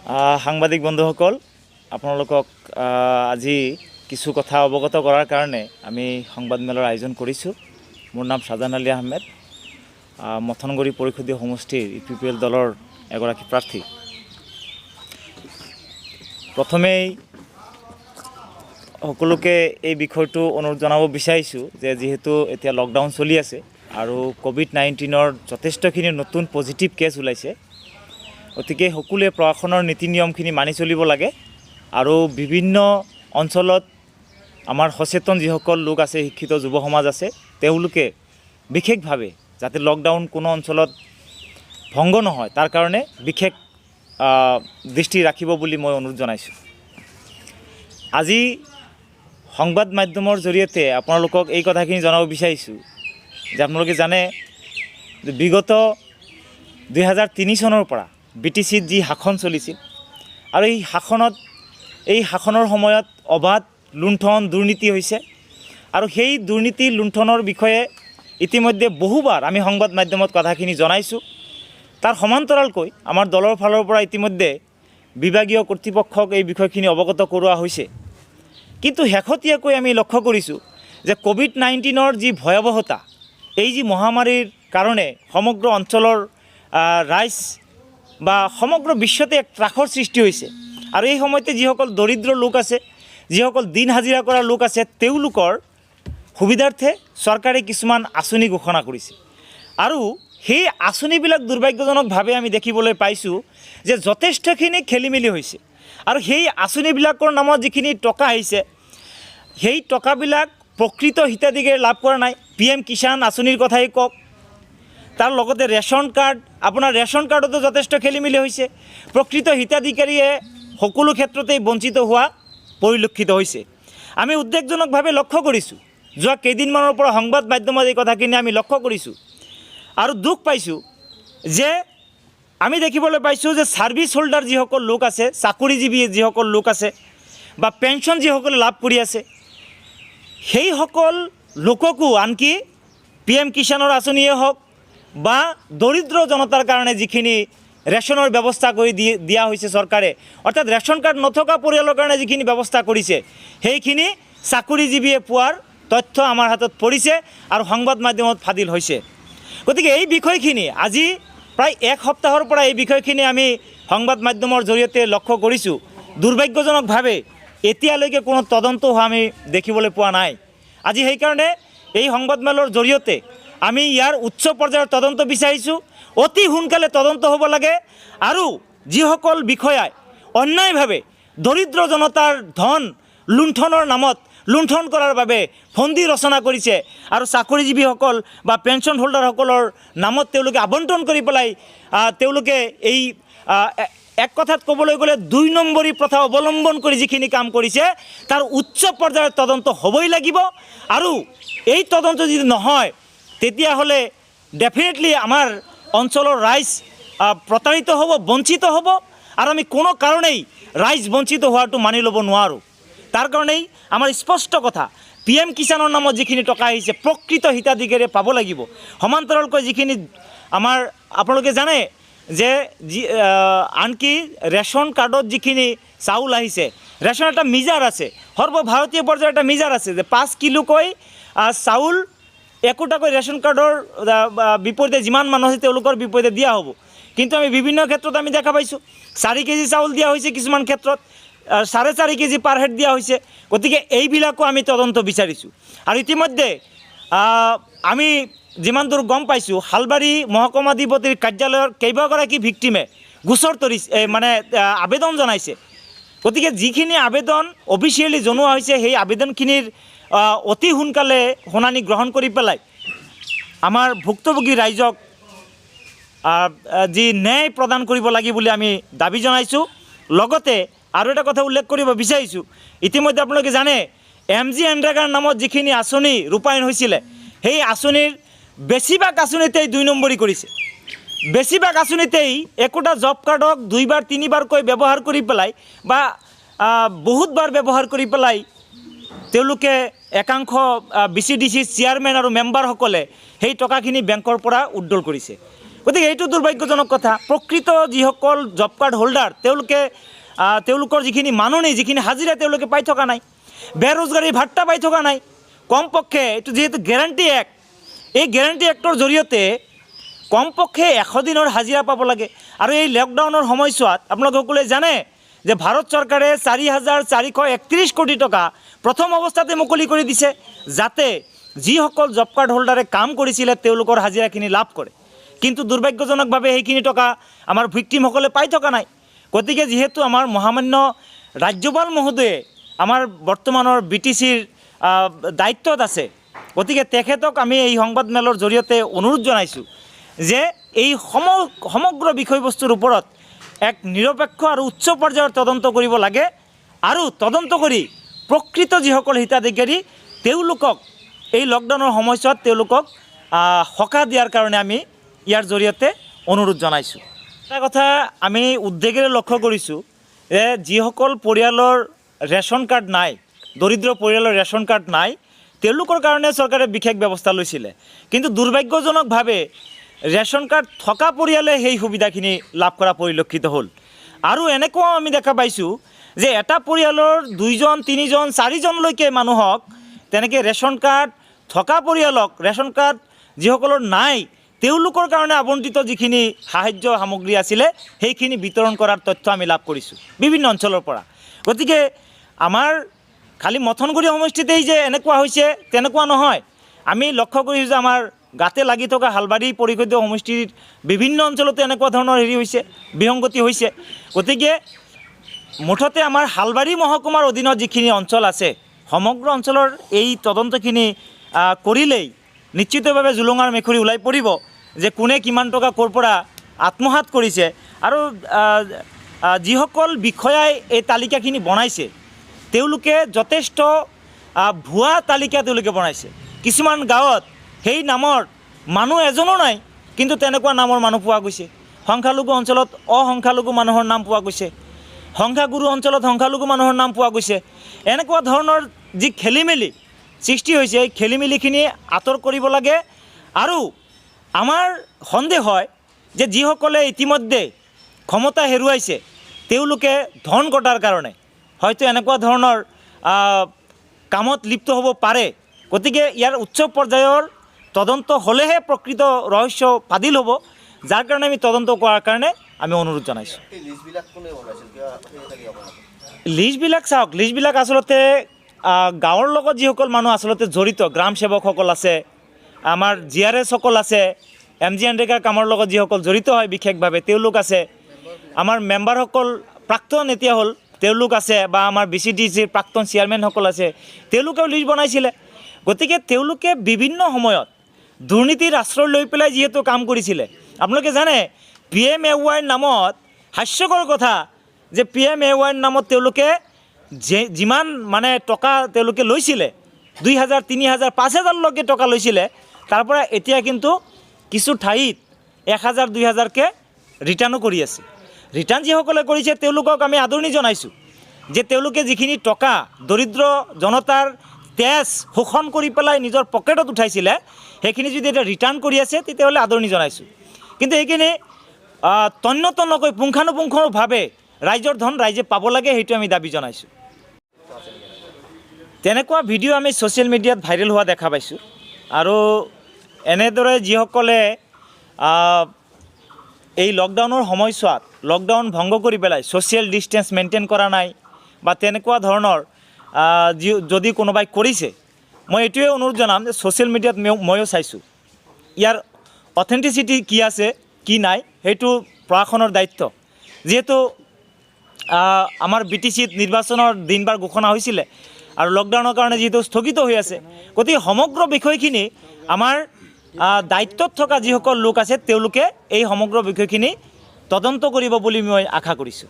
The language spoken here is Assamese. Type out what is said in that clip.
সাংবাদিক বন্ধুসকল, আপোনালোকক আজি কিছু কথা অৱগত কৰাৰ কাৰণে আমি সংবাদমেলৰ আয়োজন কৰিছোঁ। মোৰ নাম শাহজান আলী আহমেদ, মথনগুৰি পৰিষদীয় সমষ্টিৰ UPPL দলৰ এগৰাকী প্ৰাৰ্থী। প্ৰথমেই সকলোকে এই বিষয়টো অনুৰোধ জনাব বিচাৰিছোঁ যে যিহেতু এতিয়া লকডাউন চলি আছে আৰু COVID-19ৰ যথেষ্টখিনি নতুন পজিটিভ কেছ ওলাইছে, গতিকে সকলোৱে প্ৰশাসনৰ নীতি নিয়মখিনি মানি চলিব লাগে আৰু বিভিন্ন অঞ্চলত আমাৰ সচেতন যিসকল লোক আছে, শিক্ষিত যুৱ সমাজ আছে, তেওঁলোকে বিশেষভাৱে যাতে লকডাউন কোনো অঞ্চলত ভংগ নহয় তাৰ কাৰণে বিশেষ দৃষ্টি ৰাখিব বুলি মই অনুৰোধ জনাইছোঁ। আজি সংবাদ মাধ্যমৰ জৰিয়তে আপোনালোকক এই কথাখিনি জনাব বিচাৰিছোঁ যে আপোনালোকে জানে যে বিগত 2003 চনৰ পৰা BTCত যি শাসন চলিছিল আৰু এই শাসনৰ সময়ত অবাধ লুণ্ঠন দুৰ্নীতি হৈছে আৰু সেই দুৰ্নীতি লুণ্ঠনৰ বিষয়ে ইতিমধ্যে বহুবাৰ আমি সংবাদ মাধ্যমত কথাখিনি জনাইছোঁ। তাৰ সমান্তৰালকৈ আমাৰ দলৰ ফালৰ পৰা ইতিমধ্যে বিভাগীয় কৰ্তৃপক্ষক এই বিষয়খিনি অৱগত কৰোৱা হৈছে। কিন্তু শেহতীয়াকৈ আমি লক্ষ্য কৰিছোঁ যে COVID-19ৰ যি ভয়াৱহতা, এই যি মহামাৰীৰ কাৰণে সমগ্ৰ অঞ্চলৰ ৰাইজ বা সমগ্ৰ বিশ্বতে এক ত্ৰাসৰ সৃষ্টি হৈছে আৰু এই সময়তে যিসকল দৰিদ্ৰ লোক আছে, যিসকল দিন হাজিৰা কৰা লোক আছে, তেওঁলোকৰ সুবিধাৰ্থে চৰকাৰে কিছুমান আঁচনি ঘোষণা কৰিছে আৰু সেই আঁচনিবিলাক দুৰ্ভাগ্যজনকভাৱে আমি দেখিবলৈ পাইছোঁ যে যথেষ্টখিনি খেলিমেলি হৈছে আৰু সেই আঁচনিবিলাকৰ নামত যিখিনি টকা আহিছে, সেই টকাবিলাক প্ৰকৃত হিতাধিকাৰীয়ে লাভ কৰা নাই। PM কিষাণ আঁচনিৰ কথাই কওক, তাৰ লগতে ৰেচন কাৰ্ড, আপোনাৰ ৰেচন কাৰ্ডতো যথেষ্ট খেলিমেলি হৈছে। প্ৰকৃত হিতাধিকাৰীয়ে সকলো ক্ষেত্ৰতেই বঞ্চিত হোৱা পৰিলক্ষিত হৈছে। আমি উদ্বেগজনকভাৱে লক্ষ্য কৰিছোঁ, যোৱা কেইদিনমানৰ পৰা সংবাদ মাধ্যমত এই কথাখিনি আমি লক্ষ্য কৰিছোঁ আৰু দুখ পাইছোঁ যে আমি দেখিবলৈ পাইছোঁ যে ছাৰ্ভিচ হোল্ডাৰ যিসকল লোক আছে, চাকৰিজীৱী যিসকল লোক আছে বা পেঞ্চন যিসকলে লাভ কৰি আছে, সেইসকল লোককো আনকি PM কিষাণৰ আঁচনিয়ে হওক বা দৰিদ্ৰ জনতাৰ কাৰণে যিখিনি ৰেচনৰ ব্যৱস্থা কৰি দিয়া হৈছে চৰকাৰে, অৰ্থাৎ ৰেচন কাৰ্ড নথকা পৰিয়ালৰ কাৰণে যিখিনি ব্যৱস্থা কৰিছে, সেইখিনি চাকৰিজীৱীয়ে পোৱাৰ তথ্য আমাৰ হাতত পৰিছে আৰু সংবাদ মাধ্যমত ফাদিল হৈছে। গতিকে এই বিষয়খিনি আজি প্ৰায় এক সপ্তাহৰ পৰা এই বিষয়খিনি আমি সংবাদ মাধ্যমৰ জৰিয়তে লক্ষ্য কৰিছোঁ। দুৰ্ভাগ্যজনকভাৱে এতিয়ালৈকে কোনো তদন্ত হোৱা আমি দেখিবলৈ পোৱা নাই। আজি সেইকাৰণে এই সংবাদমেলৰ জৰিয়তে আমি ইয়াৰ উচ্চ পৰ্যায়ৰ তদন্ত বিচাৰিছোঁ। অতি সোনকালে তদন্ত হ'ব লাগে আৰু যিসকল বিষয়াই অন্যায়ভাৱে দৰিদ্ৰ জনতাৰ ধন লুণ্ঠনৰ নামত লুণ্ঠন কৰাৰ বাবে ফন্দি ৰচনা কৰিছে আৰু চাকৰিজীৱীসকল বা পেঞ্চন হোল্ডাৰসকলৰ নামত তেওঁলোকে আবণ্টন কৰি পেলাই তেওঁলোকে এই এক কথাত ক'বলৈ গ'লে 2 নম্বৰী প্ৰথা অৱলম্বন কৰি যিখিনি কাম কৰিছে, তাৰ উচ্চ পৰ্যায়ৰ তদন্ত হ'বই লাগিব আৰু এই তদন্ত যদি নহয় তেতিয়াহ'লে ডেফিনেটলি আমাৰ অঞ্চলৰ ৰাইজ প্ৰতাৰিত হ'ব, বঞ্চিত হ'ব আৰু আমি কোনো কাৰণেই ৰাইজ বঞ্চিত হোৱাটো মানি ল'ব নোৱাৰোঁ। তাৰ কাৰণেই আমাৰ স্পষ্ট কথা, PM কিষাণৰ নামত যিখিনি টকা আহিছে প্ৰকৃত হিতাধিকাৰীয়ে পাব লাগিব। সমান্তৰালকৈ যিখিনি আমাৰ আপোনালোকে জানে যে আনকি ৰেচন কাৰ্ডত যিখিনি চাউল আহিছে, ৰেচন এটা মিজাৰ আছে, সৰ্বভাৰতীয় পৰ্যায়ৰ এটা মিজাৰ আছে যে 5 কিলোকৈ চাউল একোটাকৈ ৰেচন কাৰ্ডৰ বিপৰীতে যিমান মানুহ আছে তেওঁলোকৰ বিপৰীতে দিয়া হ'ব। কিন্তু আমি বিভিন্ন ক্ষেত্ৰত আমি দেখা পাইছোঁ 4 কেজি চাউল দিয়া হৈছে, কিছুমান ক্ষেত্ৰত 4.5 কেজি পাৰ হেড দিয়া হৈছে। গতিকে এইবিলাকো আমি তদন্ত বিচাৰিছোঁ আৰু ইতিমধ্যে আমি যিমান দূৰ গম পাইছোঁ, হালবাৰী মহকুমাধিপতিৰ কাৰ্যালয়ৰ কেইবাগৰাকী ভিক্টিমে গোচৰ আবেদন জনাইছে। গতিকে যিখিনি আবেদন অফিচিয়েলি জনোৱা হৈছে, সেই আবেদনখিনিৰ অতি সোনকালে শুনানি গ্ৰহণ কৰি পেলাই আমাৰ ভুক্তভোগী ৰাইজক যি ন্যায় প্ৰদান কৰিব লাগে বুলি আমি দাবী জনাইছোঁ। লগতে আৰু এটা কথা উল্লেখ কৰিব বিচাৰিছোঁ, ইতিমধ্যে আপোনালোকে জানে MG এনৰেগাৰ নামত যিখিনি আঁচনি ৰূপায়ণ হৈছিলে, সেই আঁচনিৰ বেছিভাগ আঁচনিতেই 2 নম্বৰী কৰিছে। বেছিভাগ আঁচনিতেই একোটা জব কাৰ্ডক 2বাৰ 3বাৰকৈ ব্যৱহাৰ কৰি পেলাই বা বহুতবাৰ ব্যৱহাৰ কৰি পেলাই তেওঁলোকে একাংশ BCDC চেয়াৰমেন আৰু মেম্বাৰসকলে সেই টকাখিনি বেংকৰ পৰা উদ্ধাৰ কৰিছে। গতিকে এইটো দুৰ্ভাগ্যজনক কথা। প্ৰকৃত যিসকল জব কাৰ্ড হোল্ডাৰ তেওঁলোকৰ যিখিনি মাননি, যিখিনি হাজিৰা তেওঁলোকে পাই থকা নাই, বেৰোজগাৰী ভাত্তা পাই থকা নাই। কমপক্ষে এইটো যিহেতু গেৰাণ্টি এক্ট, এই গেৰাণ্টি এক্টৰ জৰিয়তে কমপক্ষে 100 দিনৰ হাজিৰা পাব লাগে। আৰু এই লকডাউনৰ সময়ছোৱাত আপোনালোকে সকলোৱে জানে যে ভাৰত চৰকাৰে 4,431 কোটি টকা প্ৰথম অৱস্থাতে মুকলি কৰি দিছে, যাতে যিসকল জব কাৰ্ড হোল্ডাৰে কাম কৰিছিলে তেওঁলোকৰ হাজিৰাখিনি লাভ কৰে। কিন্তু দুৰ্ভাগ্যজনকভাৱে সেইখিনি টকা আমাৰ ভিক্টিমসকলে পাই থকা নাই। গতিকে যিহেতু আমাৰ মহামান্য ৰাজ্যপাল মহোদয়ে আমাৰ বৰ্তমানৰ BTCৰ দায়িত্বত আছে, গতিকে তেখেতক আমি এই সংবাদমেলৰ জৰিয়তে অনুৰোধ জনাইছোঁ যে এই সমগ্ৰ বিষয়বস্তুৰ ওপৰত এক নিৰপেক্ষ আৰু উচ্চ পৰ্যায়ৰ তদন্ত কৰিব লাগে, আৰু তদন্ত কৰি প্ৰকৃত যিসকল হিতাধিকাৰী তেওঁলোকক এই লকডাউনৰ সময়ছোৱাত তেওঁলোকক সকাহ দিয়াৰ কাৰণে আমি ইয়াৰ জৰিয়তে অনুৰোধ জনাইছোঁ। এটা কথা আমি উদ্বেগেৰে লক্ষ্য কৰিছোঁ যে যিসকল পৰিয়ালৰ ৰেচন কাৰ্ড নাই, দৰিদ্ৰ পৰিয়ালৰ ৰেচন কাৰ্ড নাই, তেওঁলোকৰ কাৰণে চৰকাৰে বিশেষ ব্যৱস্থা লৈছিলে। কিন্তু দুৰ্ভাগ্যজনকভাৱে ৰেচন কাৰ্ড থকা পৰিয়ালে সেই সুবিধাখিনি লাভ কৰা পৰিলক্ষিত হ'ল। আৰু এনেকুৱাও আমি দেখা পাইছোঁ যে এটা পৰিয়ালৰ 2জন, 3জন, 4জনলৈকে মানুহক তেনেকৈ ৰেচন কাৰ্ড থকা পৰিয়ালক ৰেচন কাৰ্ড যিসকলৰ নাই তেওঁলোকৰ কাৰণে আবণ্টিত যিখিনি সাহায্য সামগ্ৰী আছিলে সেইখিনি বিতৰণ কৰাৰ তথ্য আমি লাভ কৰিছোঁ বিভিন্ন অঞ্চলৰ পৰা। গতিকে আমাৰ খালি মথনগুৰি সমষ্টিতেই যে এনেকুৱা হৈছে তেনেকুৱা নহয়। আমি লক্ষ্য কৰিছোঁ যে আমাৰ গাতে লাগি থকা হালবাৰী পৰিষদীয় সমষ্টিৰ বিভিন্ন অঞ্চলতে এনেকুৱা ধৰণৰ হৈছে, বিসংগতি হৈছে। গতিকে মুঠতে আমাৰ হালবাৰী মহকুমাৰ অধীনত যিখিনি অঞ্চল আছে সমগ্ৰ অঞ্চলৰ এই তদন্তখিনি কৰিলেই নিশ্চিতভাৱে জুলুঙাৰ মেকুৰী ওলাই পৰিব যে কোনে কিমান টকা ক'ৰ পৰা আত্মসাৎ কৰিছে। আৰু যিসকল বিষয়াই এই তালিকাখিনি বনাইছে তেওঁলোকে যথেষ্ট ভুৱা তালিকা তেওঁলোকে বনাইছে। কিছুমান গাঁৱত সেই নামৰ মানুহ এজনো নাই, কিন্তু তেনেকুৱা নামৰ মানুহ পোৱা গৈছে। সংখ্যালঘু অঞ্চলত অসংখ্যালঘু মানুহৰ নাম পোৱা গৈছে, সংখ্যাগুৰু অঞ্চলত সংখ্যালঘু মানুহৰ নাম পোৱা গৈছে। এনেকুৱা ধৰণৰ যি খেলিমেলি সৃষ্টি হৈছে এই খেলিমেলিখিনি আঁতৰ কৰিব লাগে। আৰু আমাৰ সন্দেহ হয় যে যিসকলে ইতিমধ্যে ক্ষমতা হেৰুৱাইছে তেওঁলোকে ধন ঘটাৰ কাৰণে হয়তো এনেকুৱা ধৰণৰ কামত লিপ্ত হ'ব পাৰে। গতিকে ইয়াৰ উচ্চ পৰ্যায়ৰ তদন্ত হ'লেহে প্ৰকৃত ৰহস্য ফাদিল হ'ব, যাৰ কাৰণে আমি তদন্ত কৰাৰ কাৰণে আমি অনুৰোধ জনাইছোঁ। লিষ্টবিলাক চাওক, লিষ্টবিলাক আচলতে গাঁৱৰ লগত যিসকল মানুহ আচলতে জড়িত, গ্ৰাম সেৱকসকল আছে, আমাৰ GRSসকল আছে, MGNREGA কামৰ লগত যিসকল জড়িত হয় বিশেষভাৱে তেওঁলোক আছে, আমাৰ মেম্বাৰসকল প্ৰাক্তন এতিয়া হ'ল তেওঁলোক আছে, বা আমাৰ BCDCৰ প্ৰাক্তন চেয়াৰমেনসকল আছে, তেওঁলোকেও লিষ্ট বনাইছিলে। গতিকে তেওঁলোকে বিভিন্ন সময়ত দুৰ্নীতিৰ আশ্ৰয় লৈ পেলাই যিহেতু কাম কৰিছিলে। আপোনালোকে জানে PMAY নামত হাস্যকৰ কথা যে PMAY নামত তেওঁলোকে যিমান মানে টকা তেওঁলোকে লৈছিলে 2,000, 3,000, 5,000লৈকে টকা লৈছিলে, তাৰ পৰা এতিয়া কিন্তু কিছু ঠাইত 1,000, 2,000কৈ ৰিটাৰ্ণো কৰি আছে। ৰিটাৰ্ণ যিসকলে কৰিছে তেওঁলোকক আমি আদৰণি জনাইছোঁ যে তেওঁলোকে যিখিনি টকা দৰিদ্ৰ জনতাৰ তেজ শোষণ কৰি পেলাই নিজৰ পকেটত উঠাইছিলে সেইখিনি যদি এতিয়া ৰিটাৰ্ণ কৰি আছে তেতিয়াহ'লে আদৰণি জনাইছোঁ। কিন্তু এইখিনি তন্ন তন্নকৈ পুংখানুপুংখভাৱে ৰাইজৰ ধন ৰাইজে পাব লাগে, সেইটো আমি দাবী জনাইছোঁ। তেনেকুৱা ভিডিঅ' আমি ছ'চিয়েল মিডিয়াত ভাইৰেল হোৱা দেখা পাইছোঁ। আৰু এনেদৰে যিসকলে এই লকডাউনৰ সময়ছোৱাত লকডাউন ভংগ কৰি পেলাই ছ'চিয়েল ডিষ্টেঞ্চ মেইনটেইন কৰা নাই বা তেনেকুৱা ধৰণৰ যদি কোনোবাই কৰিছে, মই এইটোৱে অনুৰোধ জনাম যে ছ'চিয়েল মিডিয়াত ময়ো চাইছোঁ, ইয়াৰ অথেণ্টিচিটি কি আছে কি নাই সেইটো প্ৰশাসনৰ দায়িত্ব। যিহেতু আমাৰ BTCত নিৰ্বাচনৰ দিন বাৰ ঘোষণা হৈছিলে আৰু লকডাউনৰ কাৰণে যিহেতু স্থগিত হৈ আছে, গতিকে সমগ্ৰ বিষয়খিনি আমাৰ দায়িত্বত থকা যিসকল লোক আছে তেওঁলোকে এই সমগ্ৰ বিষয়খিনি তদন্ত কৰিব বুলি মই আশা কৰিছোঁ।